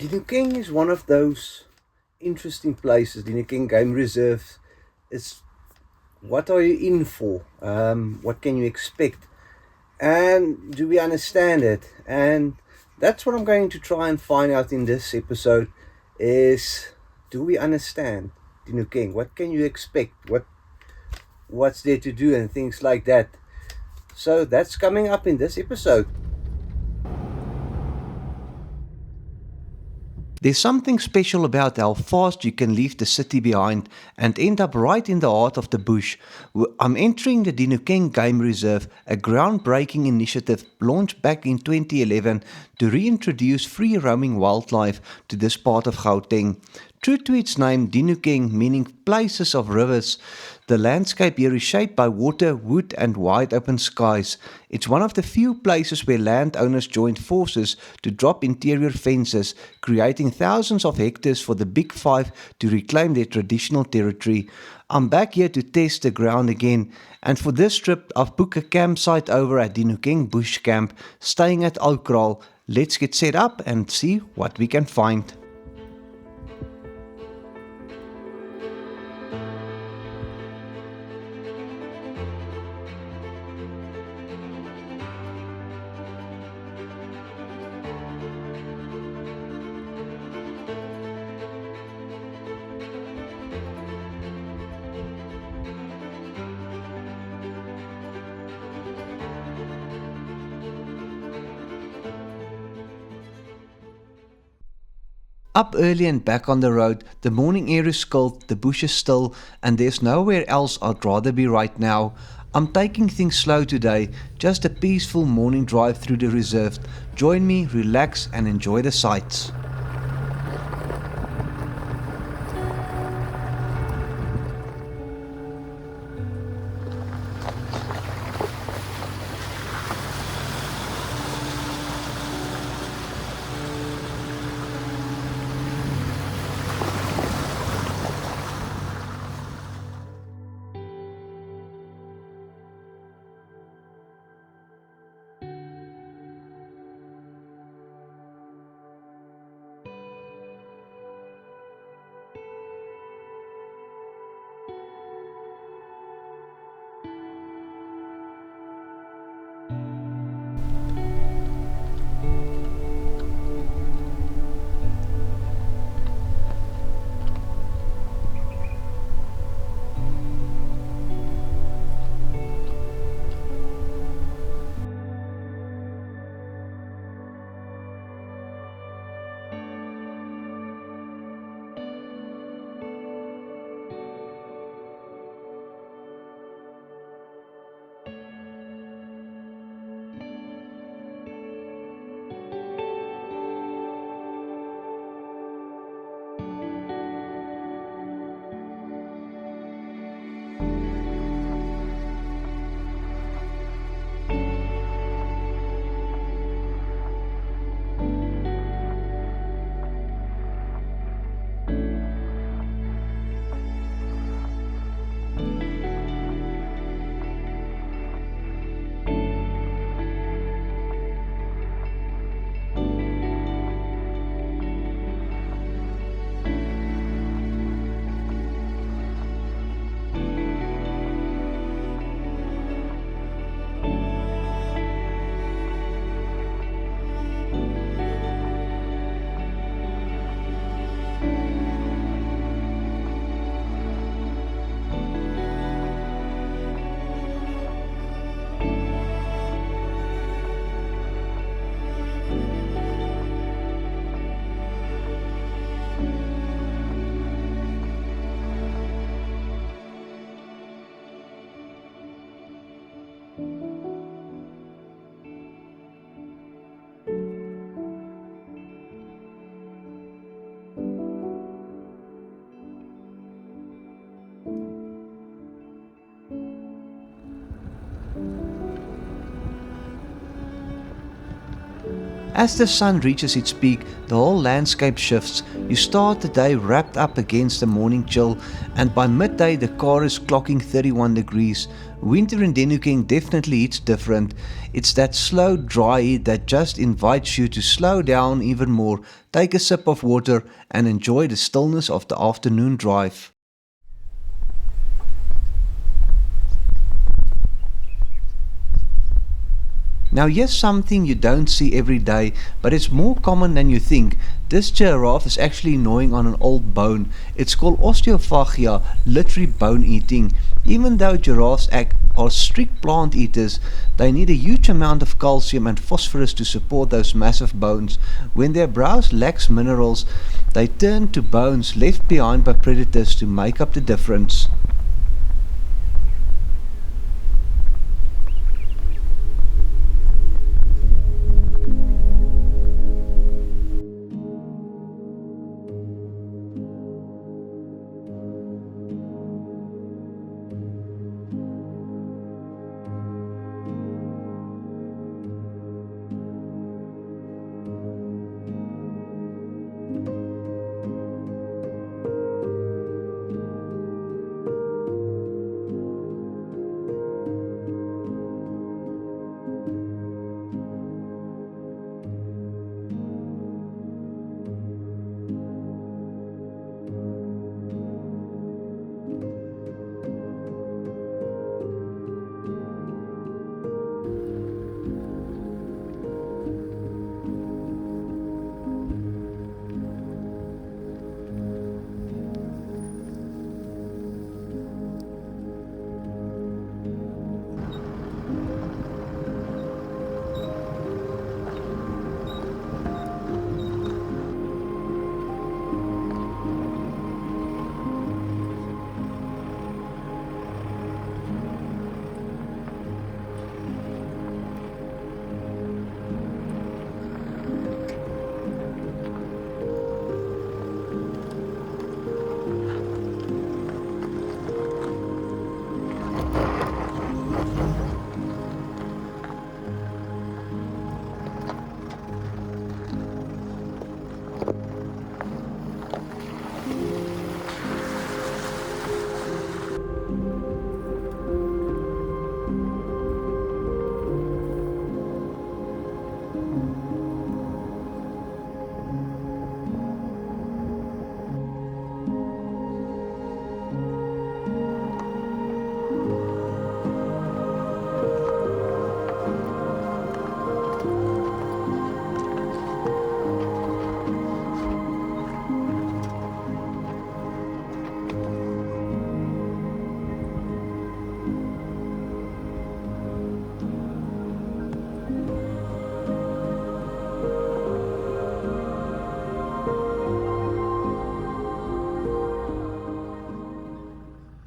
Dinokeng is one of those interesting places. Dinokeng Game Reserve is what are you in for? What can you expect? And do we understand it? And that's what I'm going to try and find out in this episode is do we understand Dinokeng? What can you expect? What's there to do and things like that. So that's coming up in this episode. There's something special about how fast you can leave the city behind and end up right in the heart of the bush. I'm entering the Dinokeng Game Reserve, a groundbreaking initiative launched back in 2011 to reintroduce free roaming wildlife to this part of Gauteng. True to its name, Dinokeng, meaning places of rivers, the landscape here is shaped by water, wood, and wide open skies. It's one of the few places where landowners joined forces to drop interior fences, creating thousands of hectares for the Big Five to reclaim their traditional territory. I'm back here to test the ground again, and for this trip, I've booked a campsite over at Dinokeng Bush Camp, staying at Oukral. Let's get set up and see what we can find. Up early and back on the road, the morning air is cold, the bush is still, and there's nowhere else I'd rather be right now. I'm taking things slow today, just a peaceful morning drive through the reserve. Join me, relax, and enjoy the sights. As the sun reaches its peak, the whole landscape shifts. You start the day wrapped up against the morning chill, and by midday the car is clocking 31 degrees. Winter in Denuking definitely hits different. It's that slow, dry heat that just invites you to slow down even more, take a sip of water, and enjoy the stillness of the afternoon drive. Now here's something you don't see every day, but it's more common than you think. This giraffe is actually gnawing on an old bone. It's called osteophagia, literally bone eating. Even though are strict plant eaters, they need a huge amount of calcium and phosphorus to support those massive bones. When their browse lacks minerals, they turn to bones left behind by predators to make up the difference.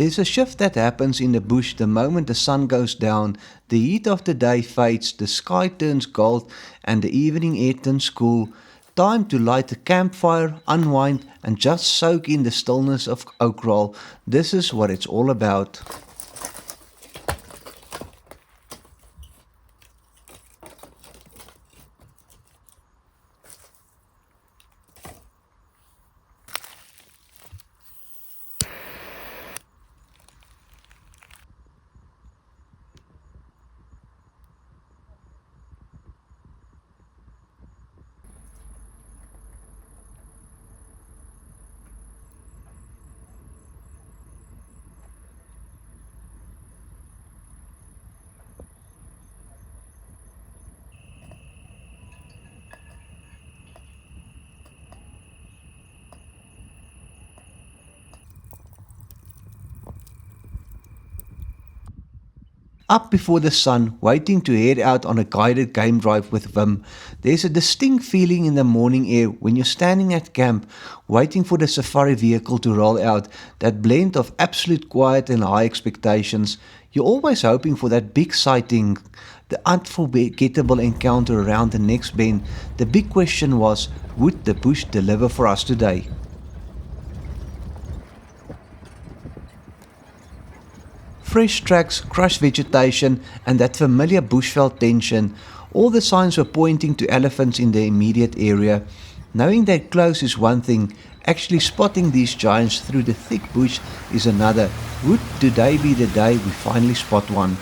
There's a shift that happens in the bush the moment the sun goes down, the heat of the day fades, the sky turns gold, and the evening air turns cool. Time to light a campfire, unwind, and just soak in the stillness of Oakroll. This is what it's all about. Up before the sun, waiting to head out on a guided game drive with Wim. There's a distinct feeling in the morning air when you're standing at camp, waiting for the safari vehicle to roll out, that blend of absolute quiet and high expectations. You're always hoping for that big sighting, the unforgettable encounter around the next bend. The big question was, would the bush deliver for us today? Fresh tracks, crushed vegetation, and that familiar bushveld tension. All the signs were pointing to elephants in the immediate area. Knowing they're close is one thing, actually spotting these giants through the thick bush is another. Would today be the day we finally spot one?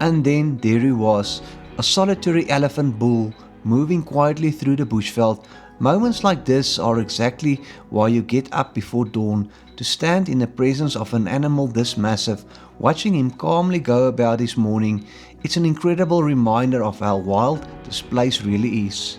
And then there he was, a solitary elephant bull moving quietly through the bushveld. Moments like this are exactly why you get up before dawn, to stand in the presence of an animal this massive, watching him calmly go about his morning. It's an incredible reminder of how wild this place really is.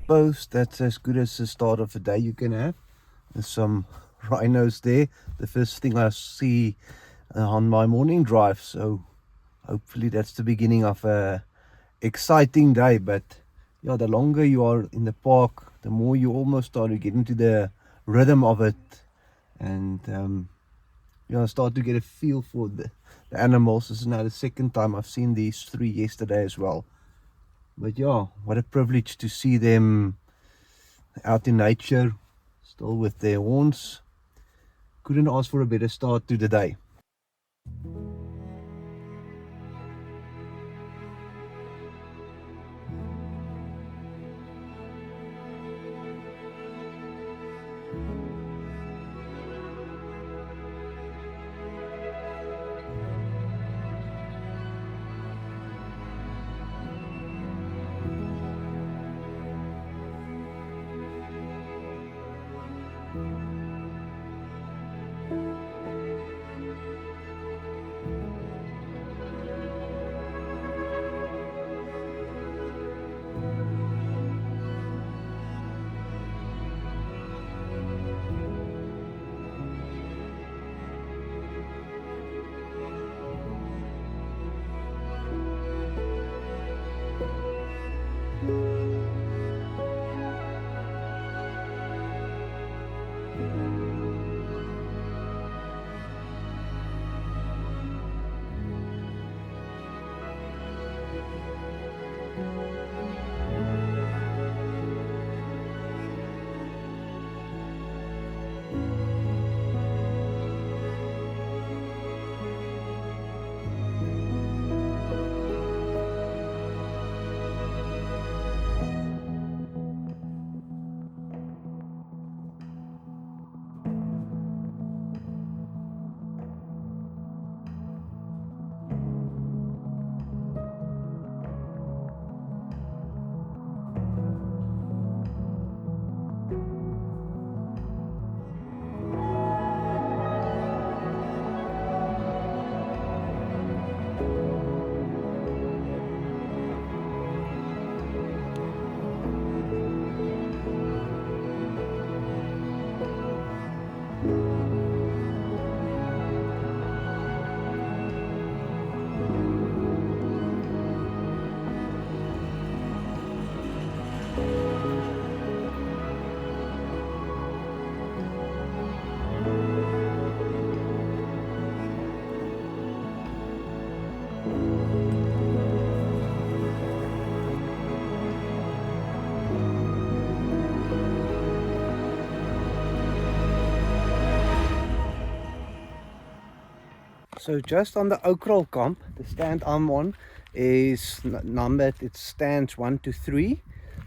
suppose that's as good as the start of the day you can have. There's some rhinos there. The first thing I see on my morning drive. So hopefully that's the beginning of a exciting day. But yeah, the longer you are in the park, the more you almost start to get into the rhythm of it, and start to get a feel for the animals. This is now the second time I've seen these three yesterday as well. But yeah, what a privilege to see them out in nature, still with their horns. Couldn't ask for a better start to the day. So just on the Oakroll Camp, the stand I'm on is numbered, it stands 1 to 3.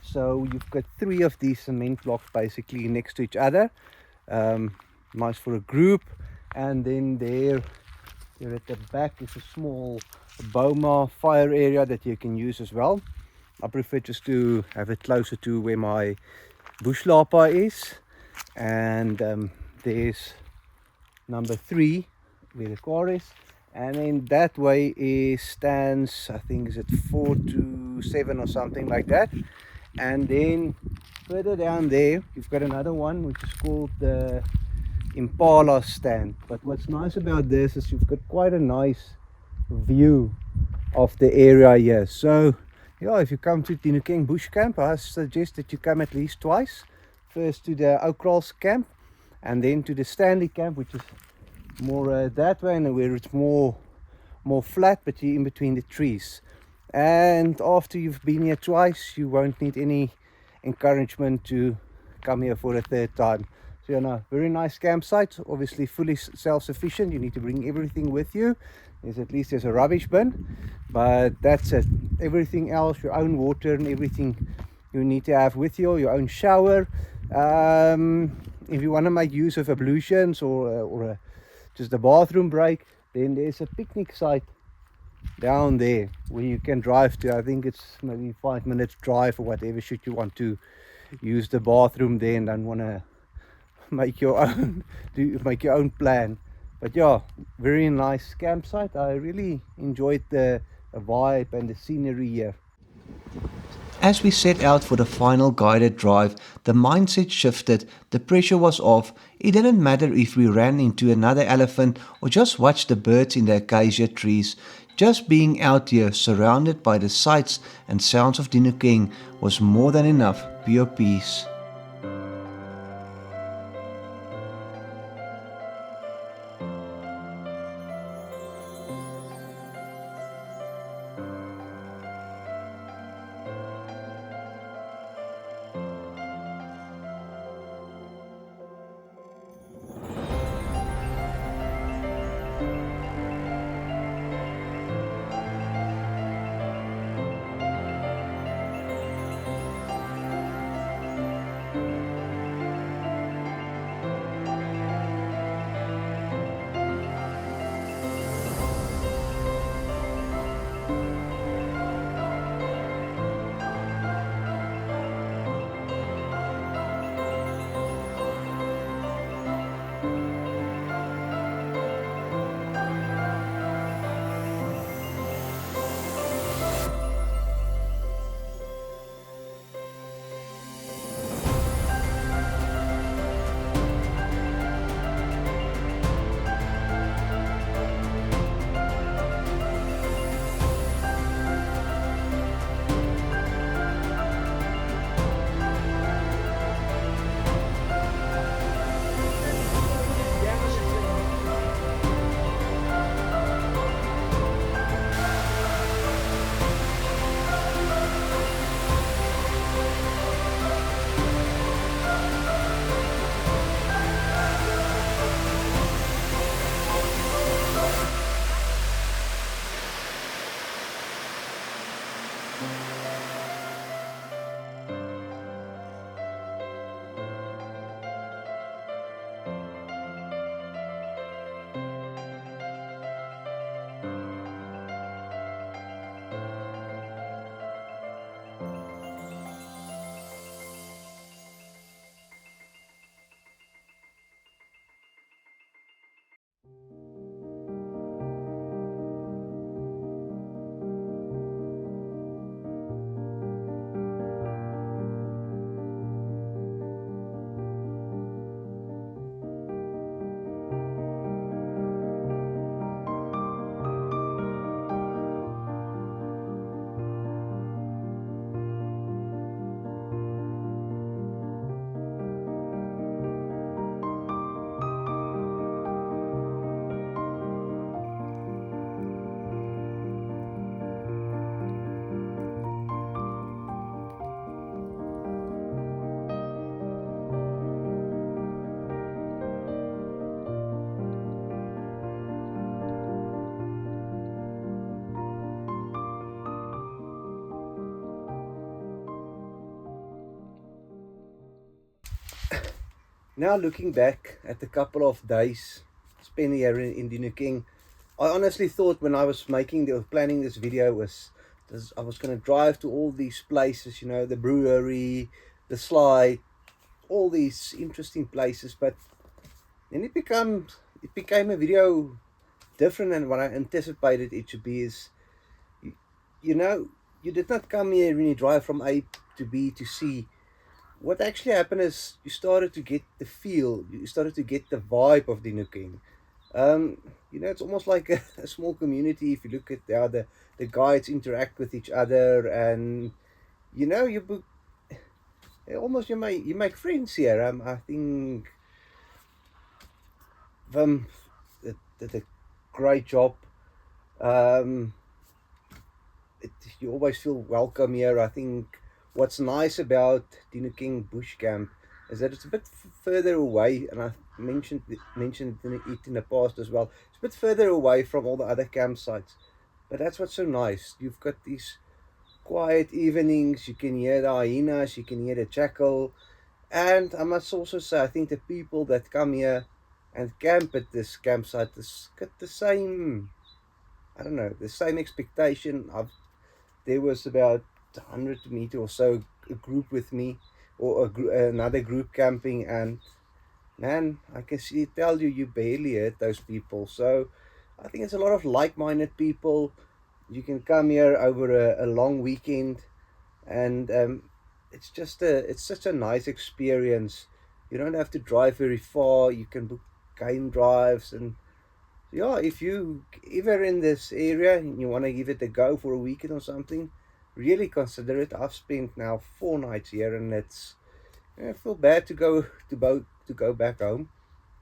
So you've got 3 of these cement blocks basically next to each other. Nice for a group. And then there at the back is a small boma fire area that you can use as well. I prefer just to have it closer to where my bush lapa is. And there's number 3 where the car is, and then that way it stands, I think is it 4 to 7 or something like that. And then further down there you've got another one which is called the Impala stand. But what's nice about this is you've got quite a nice view of the area here. So yeah, if you come to Dinokeng Bush Camp, I suggest that you come at least twice. First to the Oakrolls camp, and then to the Stanley camp, which is more that way, and where it's more flat, but you're in between the trees. And after you've been here twice, you won't need any encouragement to come here for a third time. So you know, very nice campsite, obviously fully self-sufficient. You need to bring everything with you. There's a rubbish bin, but that's it. Everything else, your own water and everything you need to have with you, your own shower. If you want to make use of ablutions or just a bathroom break, then there's a picnic site down there where you can drive to. I think it's maybe 5 minutes drive or whatever, should you want to use the bathroom there and don't want to make your own plan. But yeah, very nice campsite. I really enjoyed the vibe and the scenery here. As we set out for the final guided drive, the mindset shifted, the pressure was off. It didn't matter if we ran into another elephant or just watched the birds in the acacia trees. Just being out here, surrounded by the sights and sounds of Dinokeng, was more than enough pure peace. Now looking back at the couple of days spent here in Dinokeng, I honestly thought when I was planning this video I was going to drive to all these places, the brewery, the slide, all these interesting places, but then it became a video different than what I anticipated it to be. Is you, you know you did not come here when you drive from A to B to C. What actually happened is you started to get the feel, you started to get the vibe of Dinokeng. It's almost like a small community if you look at how the guides interact with each other, and you almost you make friends here. I think Vim did a great job. Um, you always feel welcome here. I think what's nice about Dinokeng Bush Camp is that it's a bit further away, and I mentioned it in the past as well. It's a bit further away from all the other campsites, but that's what's so nice. You've got these quiet evenings. You can hear the hyenas, you can hear the jackal, and I must also say I think the people that come here and camp at this campsite has got the same. I don't know, the same expectation. There was about 100 meter or so a group with me, or another group camping, and man, I can tell you barely hurt those people. So I think it's a lot of like-minded people. You can come here over a long weekend, and it's such a nice experience. You don't have to drive very far. You can book game drives, and yeah, if you ever in this area and you want to give it a go for a weekend or something, really consider it. I've spent now 4 nights here, and I feel bad to go back home.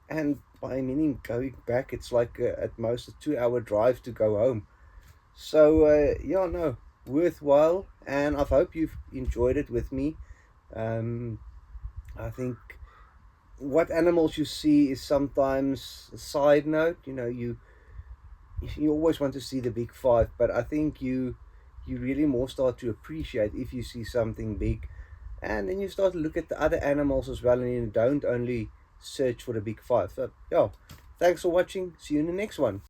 And by meaning going back, it's like at most a 2 hour drive to go home. So yeah, no, worthwhile, and I hope you've enjoyed it with me. Um, I think what animals you see is sometimes a side note. You always want to see the big five, but I think you really more start to appreciate if you see something big, and then you start to look at the other animals as well, and you don't only search for the big five. So yeah, thanks for watching. See you in the next one.